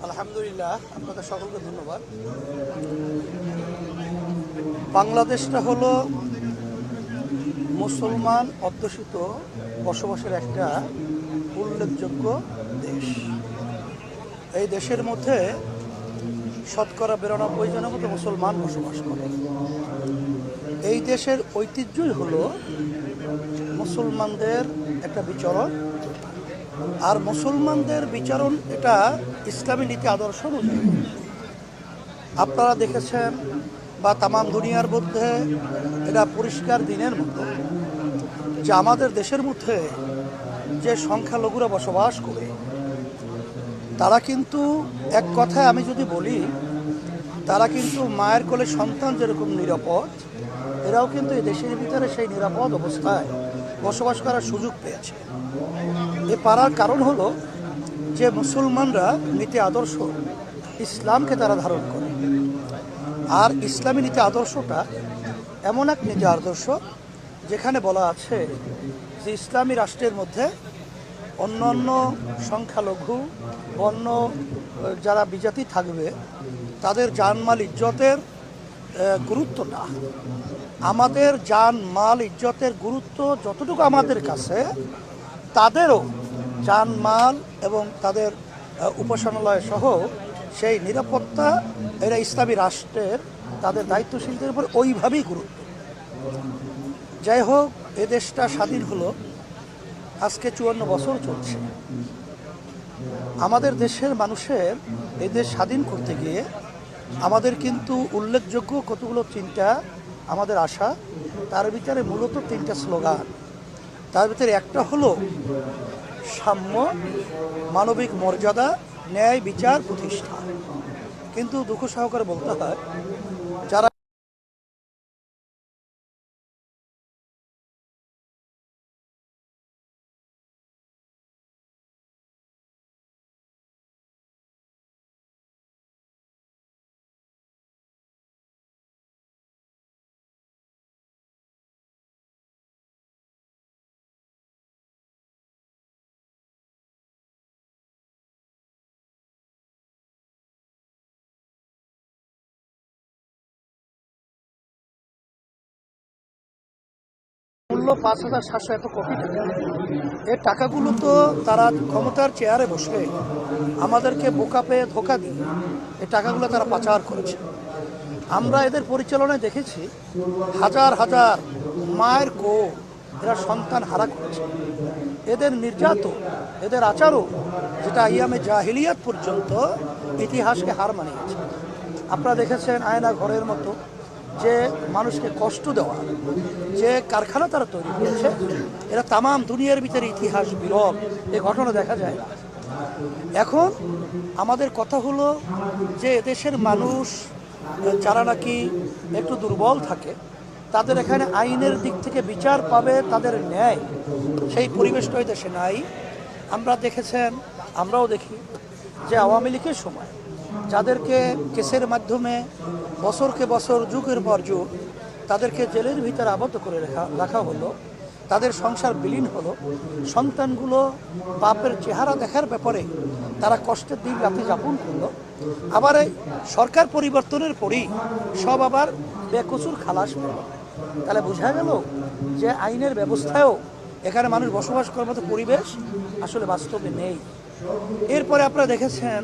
আলহামদুলিল্লাহ, আপনাদের সকলকে ধন্যবাদ। বাংলাদেশটা হলো মুসলমান অধ্যুষিত বসবাসের একটা উল্লেখযোগ্য দেশ। এই দেশের মধ্যে শতকরা 92 জনের মতো মুসলমান বসবাস করে। এই দেশের ঐতিহ্যই হলো মুসলমানদের একটা বিচরণ, আর মুসলমানদের বিচরণ এটা ইসলামী নীতি আদর্শ অনুযায়ী। আপনারা দেখেছেন বা তামাম দুনিয়ার মধ্যে এটা পরিষ্কার দিনের মতো যে আমাদের দেশের মধ্যে যে সংখ্যালঘুরা বসবাস করে তারা কিন্তু, এক কথায় আমি যদি বলি, তারা কিন্তু মায়ের কোলে সন্তান যেরকম নিরাপদ, এরাও কিন্তু এই দেশের ভিতরে সেই নিরাপদ অবস্থায় বসবাস করার সুযোগ পেয়েছে। এ পারার কারণ হলো যে মুসলমানরা নীতি আদর্শ ইসলামকে তারা ধারণ করে, আর ইসলামী নীতি আদর্শটা এমন এক নীতি আদর্শ যেখানে বলা আছে যে ইসলামী রাষ্ট্রের মধ্যে অন্য অন্য সংখ্যালঘু অন্য যারা বিজাতি থাকবে তাদের জানমাল ইজ্জতের গুরুত্বটা, আমাদের জানমাল ইজ্জতের গুরুত্ব যতটুকু আমাদের কাছে, তাদেরও জানমাল এবং তাদের উপাসনালয় সহ সেই নিরাপত্তা এরা ইসলামী রাষ্ট্রের তাদের দায়িত্বশীলদের উপর ওইভাবেই গুরুত্ব। যাই হোক, এ দেশটা স্বাধীন হলো আজকে 54 বছর চলছে। আমাদের দেশের মানুষের এই দেশ স্বাধীন করতে গিয়ে আমাদের কিন্তু উল্লেখযোগ্য কতগুলো চিন্তা আমাদের আশা, তার ভিতরে মূলত 3টা স্লোগান। তার ভিতরে একটা হলো সাম্য, মানবিক মর্যাদা, ন্যায় বিচার প্রতিষ্ঠা। কিন্তু দুঃখ সহকারে বলতে হয়, যারা মূল্য 5,700 কোটি টাকা, এই টাকাগুলো তো তারা ক্ষমতার চেয়ারে বসে আমাদেরকে বোকা পেয়ে ধোকা দিয়ে এই টাকাগুলো তারা পাচার করেছে। আমরা এদের পরিচালনায় দেখেছি হাজার হাজার মায়ের কোল এরা সন্তান হারা করেছে। এদের নির্যাতন, এদের আচারও, যেটা আইয়ামে জাহিলিয়াত পর্যন্ত ইতিহাসকে হার মানিয়েছে। আপনারা দেখেছেন আয়না ঘরের মতো যে মানুষকে কষ্ট দেওয়া যে কারখানা তারা তৈরি করেছে, এরা তামাম দুনিয়ার ভিতরে ইতিহাস বিরল, এ ঘটনা দেখা যায় না। এখন আমাদের কথা হলো যে এদেশের মানুষ যারা নাকি একটু দুর্বল থাকে, তাদের এখানে আইনের দিক থেকে বিচার পাবে, তাদের ন্যায়, সেই পরিবেশটা ওই দেশে নাই। আমরা দেখেছেন, আমরাও দেখি যে আওয়ামী লীগের সময় যাদেরকে কেসের মাধ্যমে বছরকে বছর, যুগের পর যুগ তাদেরকে জেলের ভিতরে আবদ্ধ করে রাখা হলো, তাদের সংসার বিলীন হলো, সন্তানগুলো বাপের চেহারা দেখার ব্যাপারে তারা কষ্টের দিন রাতে যাপন করলো। আবার এই সরকার পরিবর্তনের পরই সব আবার বেকসুর খালাস পেল। তাহলে বোঝা গেল যে আইনের ব্যবস্থায়ও এখানে মানুষ বসবাস করার মতো পরিবেশ আসলে বাস্তবে নেই। এরপরে আপনারা দেখেছেন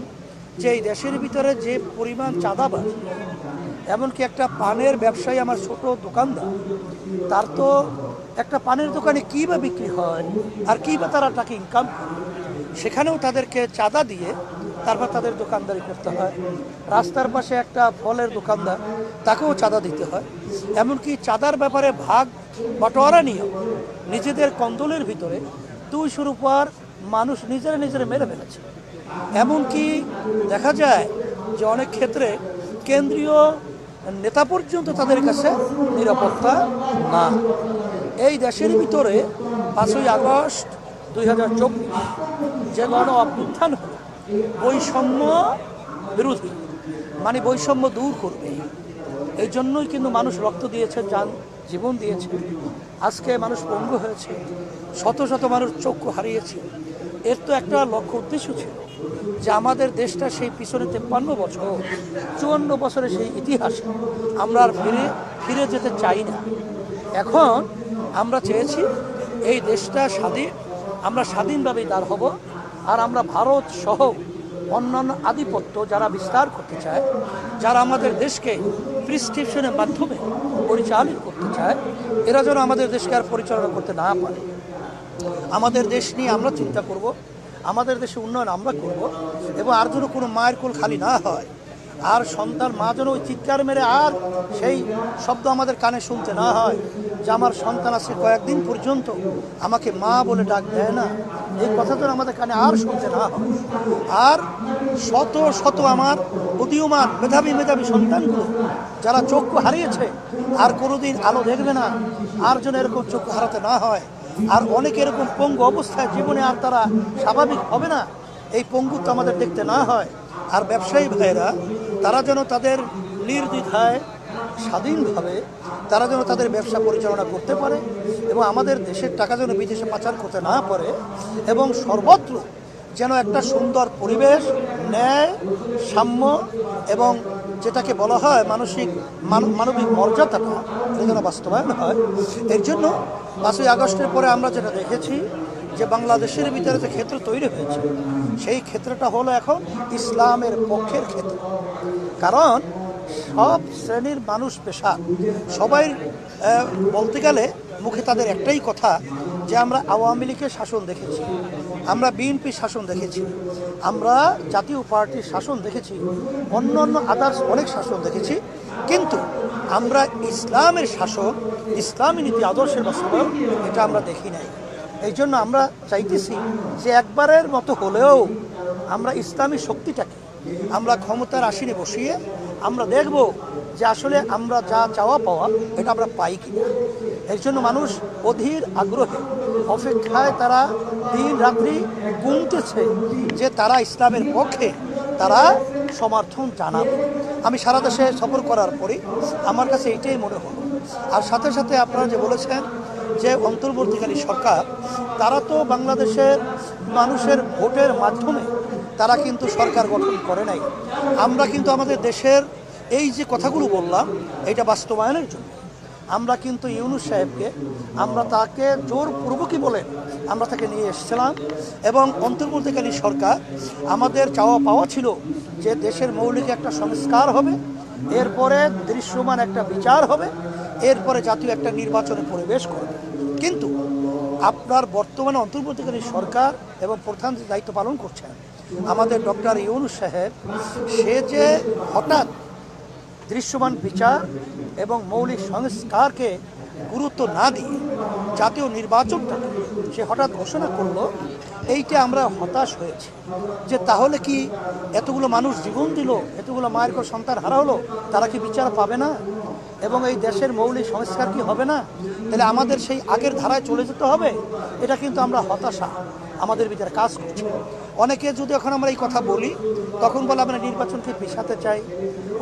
যে এই দেশের ভিতরে যে পরিমাণ চাঁদাবাজ, এমনকি একটা পানের ব্যবসায়ী, আমার ছোট দোকানদার, তার তো একটা পানের দোকানে কী বা বিক্রি হয় আর কী বা তারা টাকা ইনকাম করে, সেখানেও তাদেরকে চাঁদা দিয়ে তারপর তাদের দোকানদারি করতে হয়। রাস্তার পাশে একটা ফলের দোকানদার, তাকেও চাঁদা দিতে হয়। এমনকি চাঁদার ব্যাপারে ভাগ বাটোয়ারা নিয়েও নিজেদের কন্দলের ভিতরে 200 উপর মানুষ নিজেরা নিজেরা মেরে ফেলেছে। এমনকি দেখা যায় যে অনেক ক্ষেত্রে কেন্দ্রীয় নেতা পর্যন্ত তাদের কাছে নিরাপত্তা না। এই দেশের ভিতরে 5ই আগস্ট 2024 যে গণ অভ্যুত্থান হলো, বৈষম্য বিরোধী, মানে বৈষম্য দূর করবে, এই জন্যই কিন্তু মানুষ রক্ত দিয়েছে, জীবন দিয়েছে। আজকে মানুষ পঙ্গু হয়েছে, শত শত মানুষ চক্ষু হারিয়েছে, এর তো একটা লক্ষ্য উদ্দেশ্য ছিল যে আমাদের দেশটা সেই পিছনে 53 বছর 54 বছরের সেই ইতিহাসে আমরা আর ফিরে যেতে চাই না। এখন আমরা চেয়েছি এই দেশটা স্বাধীন, আমরা স্বাধীনভাবেই দাঁড় হব। আর আমরা ভারত সহ অন্যান্য আধিপত্য যারা বিস্তার করতে চায়, যারা আমাদের দেশকে প্রিসক্রিপশনের মাধ্যমে পরিচালিত করতে চায়, এরা যেন আমাদের দেশকে আর পরিচালনা করতে না পারে। আমাদের দেশ নিয়ে আমরা চিন্তা করব, আমাদের দেশে উন্নয়ন আমরা করব, এবং আর যেন কোনো মায়ের কোল খালি না হয়, আর সন্তান মা যেন ওই চিৎকার মেরে আর সেই শব্দ আমাদের কানে শুনতে না হয় যে আমার সন্তান আজকে কয়েকদিন পর্যন্ত আমাকে মা বলে ডাক দেয় না। এই কথা যেন আমাদের কানে আর শুনতে না হয়। আর শত শত আমার উদীয়মান মেধাবী সন্তানগুলো যারা চক্ষু হারিয়েছে আর কোনোদিন আলো দেখবে না, আর যেন এরকম চক্ষু হারাতে না হয়। আর অনেকে এরকম পঙ্গু অবস্থায় জীবনে আর তারা স্বাভাবিক হবে না, এই পঙ্গুত্ব আমাদের দেখতে না হয়। আর ব্যবসায়ী ভাইয়েরা তারা যেন তাদের নির্দ্বিধায় স্বাধীনভাবে তারা যেন তাদের ব্যবসা পরিচালনা করতে পারে, এবং আমাদের দেশের টাকা যেন বিদেশে পাচার করতে না পারে, এবং সর্বত্র যেন একটা সুন্দর পরিবেশ, ন্যায়, সাম্য এবং যেটাকে বলা হয় মানবিক মর্যাদাটা এটা যেন বাস্তবায়ন হয়। এর জন্য 5ই আগস্টের পরে আমরা যেটা দেখেছি যে বাংলাদেশের ভিতরে যে ক্ষেত্র তৈরি হয়েছে, সেই ক্ষেত্রটা হলো এখন ইসলামের পক্ষের ক্ষেত্র। কারণ সব শ্রেণীর মানুষ পেশা সবাই বলতে গেলে মুখে তাদের একটাই কথা যে আমরা আওয়ামী লীগের শাসন দেখেছি, আমরা বিএনপির শাসন দেখেছি, আমরা জাতীয় পার্টির শাসন দেখেছি, অন্য আদার্স অনেক শাসন দেখেছি, কিন্তু আমরা ইসলামের শাসন, ইসলামী নীতি আদর্শের বাস্তবায়ন এটা আমরা দেখি নাই। এই জন্য আমরা চাইতেছি যে একবারের মতো হলেও আমরা ইসলামী শক্তিটাকে আমরা ক্ষমতার আসনে বসিয়ে আমরা দেখব যে আসলে আমরা যা চাওয়া পাওয়া এটা আমরা পাই কিনা। এর জন্য মানুষ অধীর আগ্রহে অপেক্ষায় তারা দিন রাত্রি গুনতেছে যে তারা ইসলামের পক্ষে তারা সমর্থন জানাবে। আমি সারা দেশে সফর করার পরই আমার কাছে এইটাই মনে হলো। আর সাথে সাথে আপনারা যে বলেছেন যে অন্তর্বর্তীকালী সরকার, তারা তো বাংলাদেশের মানুষের ভোটের মাধ্যমে তারা কিন্তু সরকার গঠন করে নাই। আমরা কিন্তু আমাদের দেশের এই যে কথাগুলো বললাম এটা বাস্তবায়নের জন্য আমরা কিন্তু ইউনূস সাহেবকে আমরা তাকে জোরপূর্বকই বলে আমরা তাকে নিয়ে এসেছিলাম। এবং অন্তর্বর্তীকালী সরকার আমাদের চাওয়া পাওয়া ছিল যে দেশের মৌলিক একটা সংস্কার হবে, এরপরে দৃশ্যমান একটা বিচার হবে, এরপরে জাতীয় একটা নির্বাচনের পরিবেশ করবে। কিন্তু আপনার বর্তমানে অন্তর্বর্তীকালী সরকার এবং প্রধান যে দায়িত্ব পালন করছেন আমাদের ডক্টর ইউনূস সাহেব, সে যে হঠাৎ দৃশ্যমান বিচার এবং মৌলিক সংস্কারকে গুরুত্ব না দিয়ে জাতীয় নির্বাচনটাকে সে হঠাৎ ঘোষণা করলো, এইটা আমরা হতাশ হয়েছি যে তাহলে কি এতগুলো মানুষ জীবন দিল, এতগুলো মায়ের কোল সন্তান হারা হলো, তারা কি বিচার পাবে না এবং এই দেশের মৌলিক সংস্কার কি হবে না? তাহলে আমাদের সেই আগের ধারায় চলে যেতে হবে। এটা কিন্তু আমরা হতাশা আমাদের ভিতরে কাজ করছে। অনেকে যদি এখন আমরা এই কথা বলি তখন বলে আমরা নির্বাচনকে পিছাতে চাই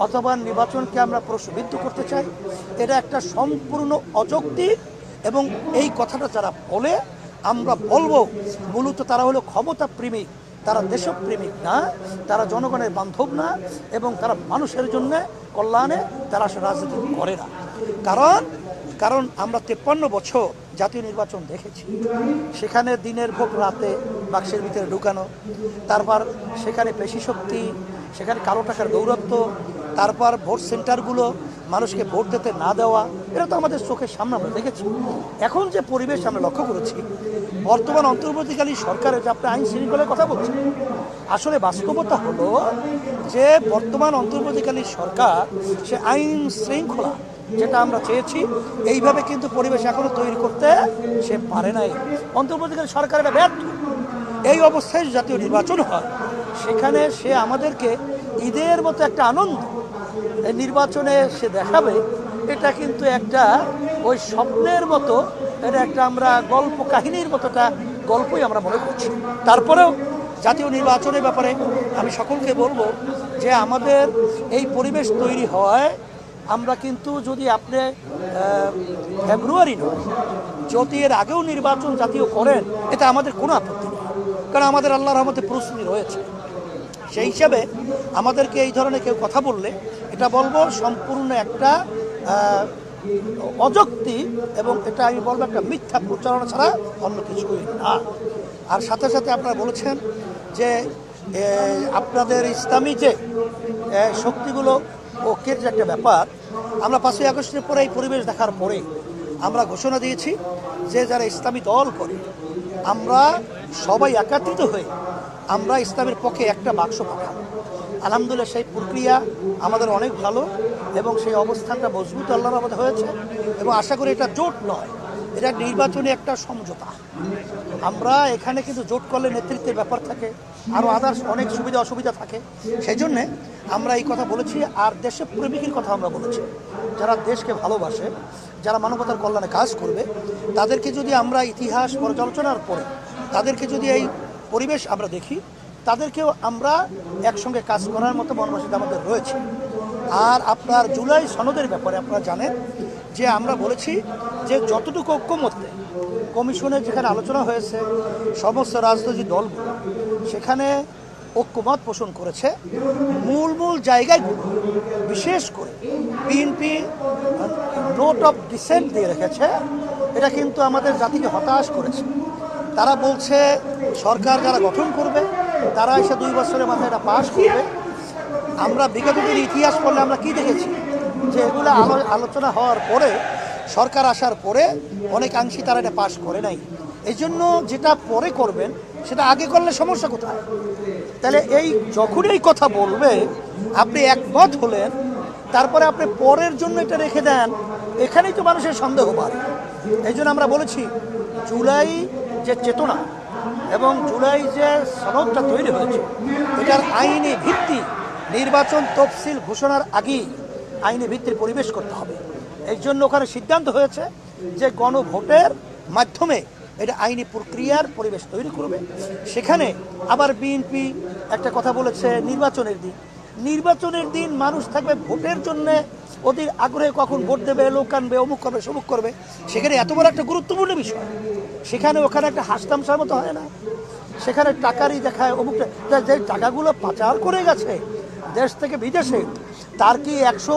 অথবা নির্বাচনকে আমরা প্রশ্নবিদ্ধ করতে চাই। এটা একটা সম্পূর্ণ অযৌক্তিক, এবং এই কথাটা যারা বলে আমরা বলবো মূলত তারা হলো ক্ষমতা প্রেমিক, তারা দেশপ্রেমিক না, তারা জনগণের বান্ধব না, এবং তারা মানুষের জন্য কল্যাণে তারা রাজনীতি করে না। কারণ আমরা 53 বছর জাতীয় নির্বাচন দেখেছি, সেখানে দিনের ভোট রাতে বাক্সের ভিতরে ঢুকানো, তারপর সেখানে পেশি শক্তি, সেখানে কালো টাকার দৌরত্ব, তারপর ভোট সেন্টারগুলো মানুষকে ভোট দিতে না দেওয়া, এটা তো আমাদের চোখের সামনে আমরা দেখেছি। এখন যে পরিবেশ আমরা লক্ষ্য করেছি বর্তমান অন্তর্বর্তীকালী সরকারের যে আপনি আইন শৃঙ্খলার কথা বলছেন, আসলে বাস্তবতা হলো যে বর্তমান অন্তর্বর্তীকালী সরকার সে আইন শৃঙ্খলা যেটা আমরা চেয়েছি এইভাবে কিন্তু পরিবেশ এখনো তৈরি করতে সে পারে নাই। অন্তর্বর্তীকালী সরকার এটা ব্যর্থ। এই অবস্থায় জাতীয় নির্বাচন হয়, সেখানে সে আমাদেরকে ঈদের মতো একটা আনন্দ এই নির্বাচনে সে দেখাবে, এটা কিন্তু একটা ওই স্বপ্নের মতো, এটা একটা আমরা গল্প কাহিনীর মতো একটা গল্পই আমরা মনে করছি। তারপরেও জাতীয় নির্বাচনের ব্যাপারে আমি সকলকে বলবো যে আমাদের এই পরিবেশ তৈরি হয়, আমরা কিন্তু যদি আপনি ফেব্রুয়ারি নয় যদি এর আগেও নির্বাচন জাতীয় করেন, এটা আমাদের কোনো আপত্তি নেই। কারণ আমাদের আল্লাহর রহমতে প্রস্তুতি রয়েছে। সেই হিসাবে আমাদেরকে এই ধরনের কেউ কথা বললে এটা বলবো সম্পূর্ণ একটা অযৌক্তি, এবং এটা আমি বলবো একটা মিথ্যা প্রচারণা ছাড়া অন্য কিছুই না। আর সাথে সাথে আপনারা বলেছেন যে আপনাদের ইসলামী যে শক্তিগুলো ঐক্যের যে একটা ব্যাপার, আমরা 5ই আগস্টের পরে এই পরিবেশ দেখার পরে আমরা ঘোষণা দিয়েছি যে যারা ইসলামী দল করে আমরা সবাই একত্রিত হয়ে আমরা ইসলামের পক্ষে একটা বাক্স পাঠাবো। আলহামদুলিল্লাহ সেই প্রক্রিয়া আমাদের অনেক ভালো এবং সেই অবস্থানটা মজবুত আল্লাহর আমাদের হয়েছে, এবং আশা করি এটা জোট নয়, এটা নির্বাচনী একটা সমঝোতা। আমরা এখানে কিন্তু জোট করলে নেতৃত্বের ব্যাপার থাকে, আরও আদার্স অনেক সুবিধা অসুবিধা থাকে, সেই জন্যে আমরা এই কথা বলেছি। আর দেশে প্রেমিকের কথা আমরা বলেছি, যারা দেশকে ভালোবাসে, যারা মানবতার কল্যাণে কাজ করবে, তাদেরকে যদি আমরা ইতিহাস পর্যালোচনার পরে তাদেরকে যদি এই পরিবেশ আমরা দেখি, তাদেরকেও আমরা একসঙ্গে কাজ করার মতো মনমানসিকতা আমাদের রয়েছে। আর আপনার জুলাই সনদের ব্যাপারে আপনারা জানেন যে আমরা বলেছি যে যতটুকু ঐক্যমত্যে কমিশনে যেখানে আলোচনা হয়েছে সমস্ত রাজনৈতিক দলগুলো সেখানে ঐক্যমত পোষণ করেছে। মূল জায়গাগুলো বিশেষ করে বিএনপি নোট অফ ডিসেন্ট দিয়ে রেখেছে, এটা কিন্তু আমাদের জাতিকে হতাশ করেছে। তারা বলছে সরকার যারা গঠন করবে তারা এসে 2 বছরের মাথায় এটা পাশ করবে। আমরা বিগত দিনের ইতিহাস পড়লে আমরা কি দেখেছি যে এগুলো আলোচনা হওয়ার পরে সরকার আসার পরে অনেকাংশই তারা এটা পাশ করে নাই। এই জন্য যেটা পরে করবেন সেটা আগে করলে সমস্যা কোথায়? তাহলে এই যখন এই কথা বলবে আপনি একমত হলেন, তারপরে আপনি পরের জন্য এটা রেখে দেন, এখানেই তো মানুষের সন্দেহ বাড়ে। এই জন্য আমরা বলেছি জুলাই যে চেতনা এবং জুলাই যে সনদটা তৈরি হয়েছে এটার আইনি ভিত্তি নির্বাচন তফসিল ঘোষণার আগেই আইনি ভিত্তির পরিবেশ করতে হবে। এই জন্য ওখানে সিদ্ধান্ত হয়েছে যে গণভোটের মাধ্যমে এটা আইনি প্রক্রিয়ার পরিবেশ তৈরি করবে। সেখানে আবার বিএনপি একটা কথা বলেছে নির্বাচনের দিন মানুষ থাকবে ভোটের জন্যে অধীর আগ্রহে, কখন ভোট দেবে, লোক আনবে, অমুক করবে, সমুক করবে। সেখানে এত বড় একটা গুরুত্বপূর্ণ বিষয়, ওখানে একটা হাসতামশার মতো হয় না, সেখানে টাকারই দেখায় অমুকটা। যে টাকাগুলো পাচার করে গেছে দেশ থেকে বিদেশে, তার কি 100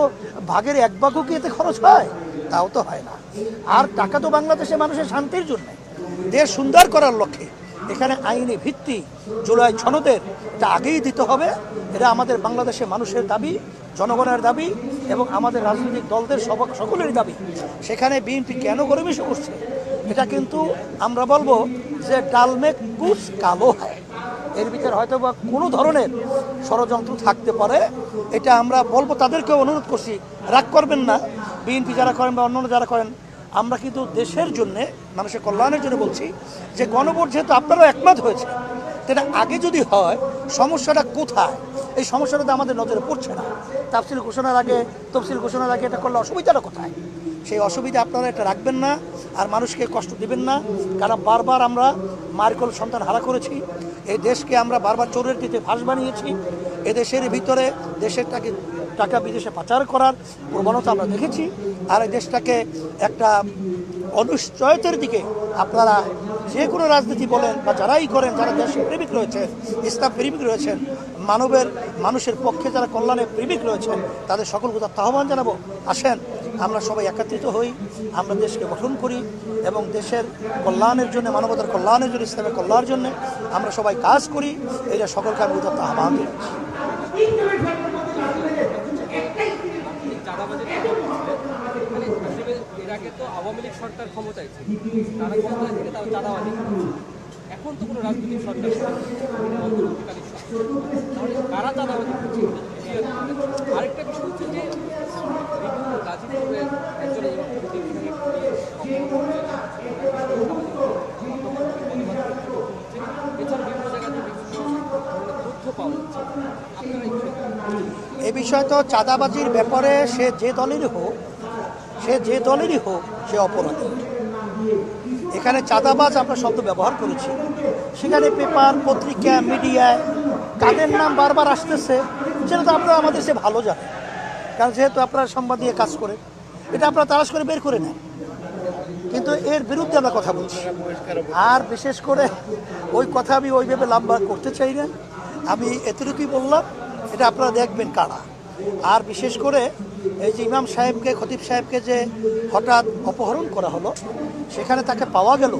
ভাগের 1 ভাগও কি এতে খরচ হয়? তাও তো হয় না। আর টাকা তো বাংলাদেশে মানুষের শান্তির জন্য, দেশ সুন্দর করার লক্ষ্যে। এখানে আইনি ভিত্তি জুলাই সনদের এটা আগেই দিতে হবে। এটা আমাদের বাংলাদেশের মানুষের দাবি, জনগণের দাবি এবং আমাদের রাজনৈতিক দলদের সকলেরই দাবি। সেখানে বিএনপি কেন গরিবেশ করছে এটা কিন্তু আমরা বলবো যে ডালমে কুচ কালো হয়, এর ভিতরে হয়তো বা কোনো ধরনের ষড়যন্ত্র থাকতে পারে। এটা আমরা বলবো, তাদেরকেও অনুরোধ করছি রাগ করবেন না, বিএনপি যারা করেন বা অন্যান্য যারা করেন, আমরা কিন্তু দেশের জন্যে, মানুষের কল্যাণের জন্য বলছি যে গণভোট যেহেতু আপনারাও একমত হয়েছে, সেটা আগে যদি হয় সমস্যাটা কোথায়? এই সমস্যাটা তো আমাদের নজরে পড়ছে না। তফসিল ঘোষণার আগে এটা করলে অসুবিধাটা কোথায়? সেই অসুবিধা আপনারা এটা রাখবেন না, আর মানুষকে কষ্ট দিবেন না। কারণ বারবার আমরা মায়ের কোল সন্তান হারা করেছি, এই দেশকে আমরা বারবার চোরের দিতে ফাঁস বানিয়েছি। এদেশের ভিতরে দেশের টাকা বিদেশে পাচার করার প্রবণতা আমরা দেখেছি, আর এই দেশটাকে একটা অনিশ্চয়তার দিকে আপনারা যে কোনো রাজনীতি বলেন বা যারাই করেন, যারা দেশপ্রেমিক রয়েছেন, ইসলাম প্রেমিক রয়েছেন, মানুষের পক্ষে যারা কল্যাণের প্রেমিক রয়েছেন, তাদের সকল কথা আহ্বান জানাবো, আসেন আমরা সবাই একত্রিত হই, আমরা দেশকে গঠন করি এবং দেশের কল্যাণের জন্য, মানবতার কল্যাণের জন্য, ইসলামের কল্যাণের জন্য আমরা সবাই কাজ করি। এটা সকলকে আমি উদাত্ত আহ্বান দিচ্ছি। আওয়ামী লীগ সরকার ক্ষমতায় ছিল, তারা ক্ষমতায় থেকে তারা চাঁদাবাজি, এখন তো কোনো রাজনৈতিক সরকার অন্তর্বর্তীকালীন সরকার, তাহলে কারা চাঁদাবাজি করছে? আরেকটা বিষয় হচ্ছে যে গাজীপুরের একজন এছাড়া বিভিন্ন জায়গাতে বিভিন্ন তথ্য পাওয়া যাচ্ছে। আপনারা এ বিষয় তো চাঁদাবাজির ব্যাপারে সে যে দলেরই হোক সে অপরাধী। এখানে চাঁদাবাজ আমরা শব্দ ব্যবহার করেছি, সেখানে পেপার, পত্রিকা, মিডিয়ায় কাদের নাম বারবার আসতেছে সেটা তো আপনারা আমাদের সে ভালো জানেন, কারণ যেহেতু আপনারা সংবাদ দিয়ে কাজ করে, এটা আপনারা তালাশ করে বের করে নেন। কিন্তু এর বিরুদ্ধে আমরা কথা বলছি। আর বিশেষ করে ওই কথা আমি ওইভাবে লম্বা করতে চাই না, আমি এতটুকুই বললাম, এটা আপনারা দেখবেন কারা। আর বিশেষ করে এই যে ইমাম সাহেবকে, খতিব সাহেবকে যে হঠাৎ অপহরণ করা হলো, সেখানে তাকে পাওয়া গেল,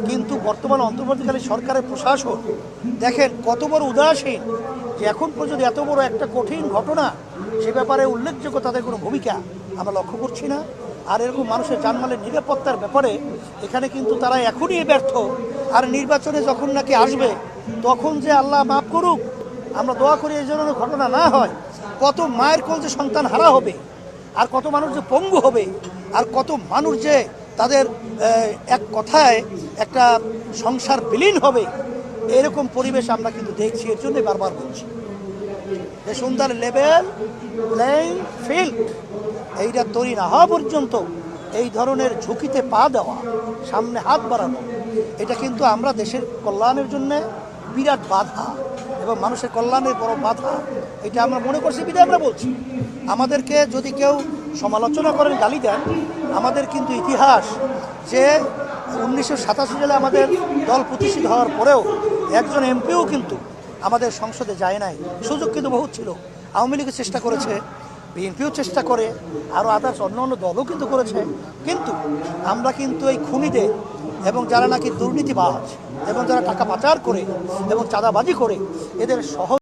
কিন্তু বর্তমান অন্তর্বর্তীকালীন সরকারের প্রশাসন দেখেন কত বড় উদাসীন, যে এখন পর্যন্ত এত বড় একটা কঠিন ঘটনা সে ব্যাপারে উল্লেখযোগ্য তাদের কোনো ভূমিকা আমরা লক্ষ্য করছি না। আর এরকম মানুষের জানমালের নিরাপত্তার ব্যাপারে এখানে কিন্তু তারা এখনই ব্যর্থ। আর নির্বাচনে যখন নাকি আসবে তখন যে আল্লাহ মাফ করুক, আমরা দোয়া করি এই জন্য ঘটনা না হয়, কত মায়ের কোল যে সন্তান হারা হবে, আর কত মানুষ যে পঙ্গু হবে, আর কত মানুষ যে তাদের এক কথায় একটা সংসার বিলীন হবে, এরকম পরিবেশ আমরা কিন্তু দেখছি। এর জন্যই বারবার বলছি যে সুন্দর লেভেল প্লেইং ফিল্ড এইটা তৈরি না হওয়া পর্যন্ত এই ধরনের ঝুঁকিতে পা দেওয়া, সামনে হাত বাড়ানো, এটা কিন্তু আমরা দেশের কল্যাণের জন্য বিরাট বাধা এবং মানুষের কল্যাণের বড় বাধা, এটা আমরা মনে করছি বিধায় আমরা বলছি। আমাদেরকে যদি কেউ সমালোচনা করেন, গালি দেন, আমাদের কিন্তু ইতিহাস যে 1987 সালে আমাদের দল প্রতিষ্ঠিত হওয়ার পরেও একজন এমপিও কিন্তু আমাদের সংসদে যায় নাই। সুযোগ কিন্তু বহুত ছিল, আওয়ামী লীগের চেষ্টা করেছে, বিএনপিও চেষ্টা করে, আরও আদার্স অন্য অন্য দলও কিন্তু করেছে, কিন্তু আমরা কিন্তু এই খুনিদের এবং যারা নাকি দুর্নীতিবাজ এবং যারা টাকা পাচার করে এবং চাঁদাবাজি করে এদের সহ